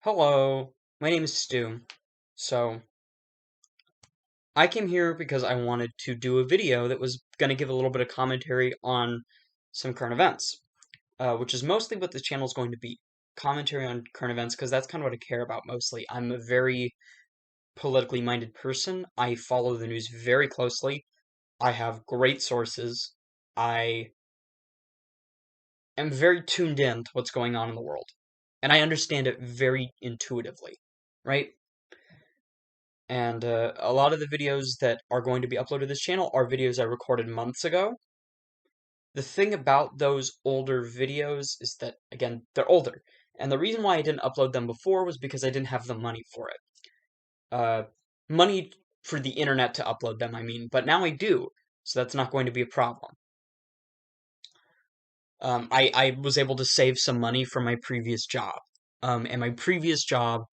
Hello, my name is Stu. So, I came here because I wanted to do a video that was going to give a little bit of commentary on some current events, which is mostly what the channel is going to be. Commentary on current events, because that's kind of what I care about mostly. I'm a very politically minded person. I follow the news very closely. I have great sources. I am very tuned in to what's going on in the world. And I understand it very intuitively, right? And a lot of the videos that are going to be uploaded to this channel are videos I recorded months ago. The thing about those older videos is that, again, they're older. And the reason why I didn't upload them before was because I didn't have the money for it. Uh, Money for the internet to upload them, I mean. But now I do, so that's not going to be a problem. I was able to save some money from my previous job. And my previous job,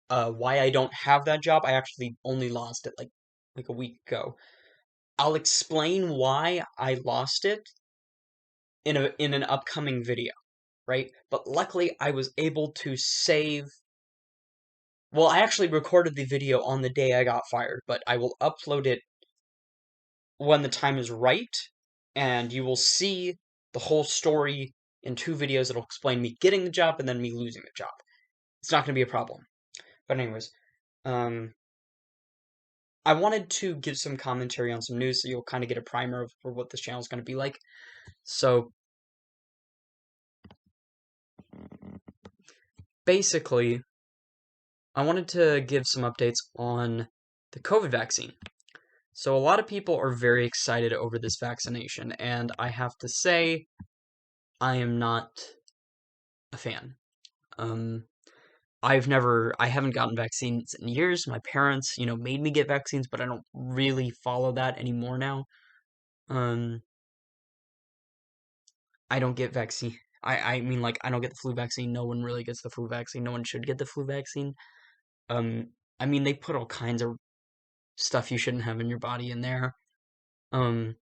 why I don't have that job, I actually only lost it like a week ago. I'll explain why I lost it in an upcoming video, right? But luckily I was able to save. Well, I actually recorded the video on the day I got fired, but I will upload it when the time is right, and you will see the whole story in two videos that'll explain me getting the job and then me losing the job. It's not going to be a problem. But anyways, um, I wanted to give some commentary on some news so you'll kind of get a primer of for what this channel is going to be like. So basically, I wanted to give some updates on the COVID vaccine. So, a lot of people are very excited over this vaccination, and I have to say, I am not a fan. Um, I haven't gotten vaccines in years. My parents, made me get vaccines, but I don't really follow that anymore now. Um, I don't get vaccine. I mean, like, I don't get the flu vaccine. No one really gets the flu vaccine. No one should get the flu vaccine. Um, I mean, they put all kinds of stuff you shouldn't have in your body in there. Um,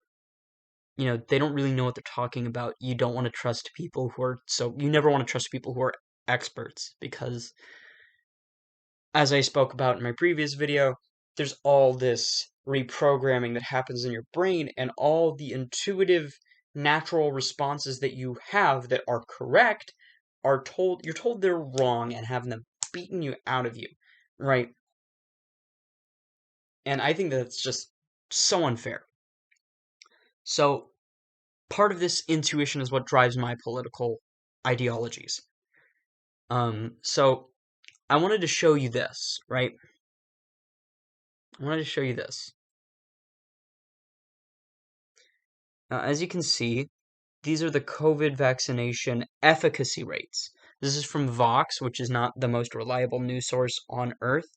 they don't really know what they're talking about. You don't want to trust people you never want to trust people who are experts because, as I spoke about in my previous video, there's all this reprogramming that happens in your brain and all the intuitive, natural responses that you have that are correct you're told they're wrong and having them beaten you out of you, right? And I think that's just so unfair. So, part of this intuition is what drives my political ideologies. So I wanted to show you this, right? I wanted to show you this. Now, as you can see, these are the COVID vaccination efficacy rates. This is from Vox, which is not the most reliable news source on Earth.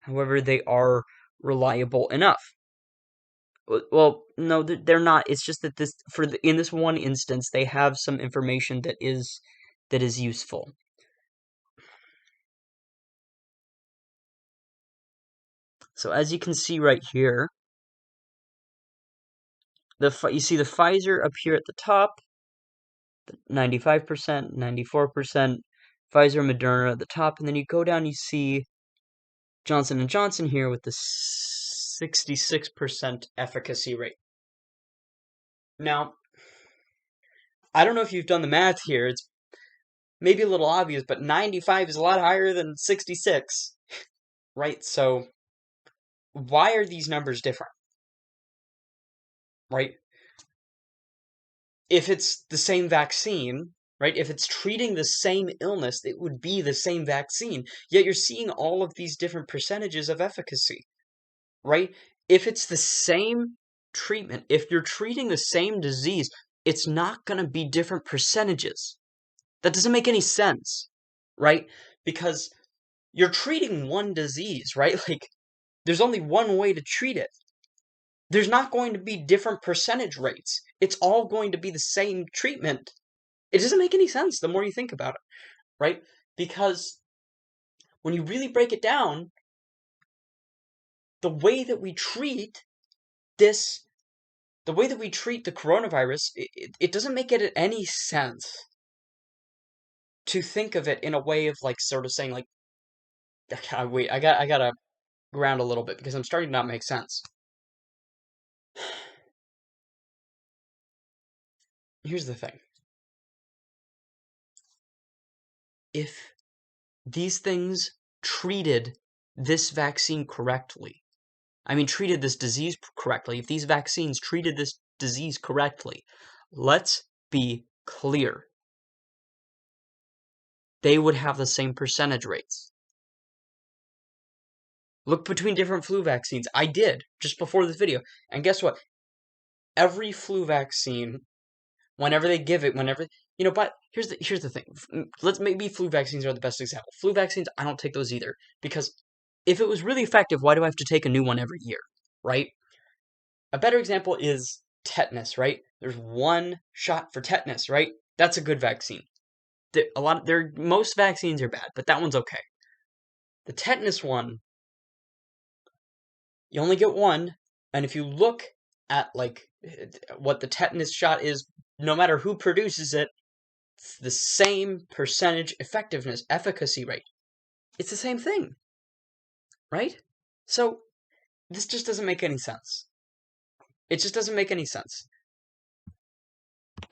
However, they are reliable enough. Well, no, they're not. It's just that in this one instance, they have some information that is useful. So as you can see right here, you see the Pfizer up here at the top, 95%, 94%, Pfizer, Moderna at the top, and then you go down, you see Johnson & Johnson here with the 66% efficacy rate. Now, I don't know if you've done the math here, it's maybe a little obvious, but 95 is a lot higher than 66, right? So, why are these numbers different, right? If it's the same vaccine, right? If it's treating the same illness, it would be the same vaccine. Yet you're seeing all of these different percentages of efficacy, right? If it's the same treatment, if you're treating the same disease, it's not going to be different percentages. That doesn't make any sense, right? Because you're treating one disease, right? Like, there's only one way to treat it. There's not going to be different percentage rates. It's all going to be the same treatment. It doesn't make any sense the more you think about it, right? Because when you really break it down, the way that we treat this, the way that we treat the coronavirus, it doesn't make it any sense to think of it in a way of like sort of saying like Wait, I gotta ground a little bit because I'm starting to not make sense. Here's the thing. If these things treated this vaccine correctly, treated this disease correctly, if these vaccines treated this disease correctly, let's be clear. They would have the same percentage rates. Look between different flu vaccines. I did, just before this video. And guess what? Every flu vaccine, whenever they give it, but here's the thing. Maybe flu vaccines are the best example. Flu vaccines, I don't take those either. Because if it was really effective, why do I have to take a new one every year, right? A better example is tetanus, right? There's one shot for tetanus, right? That's a good vaccine. Most vaccines are bad, but that one's okay. The tetanus one, you only get one, and if you look at what the tetanus shot is, no matter who produces it, it's the same percentage efficacy rate. It's the same thing, right? So this just doesn't make any sense. It just doesn't make any sense.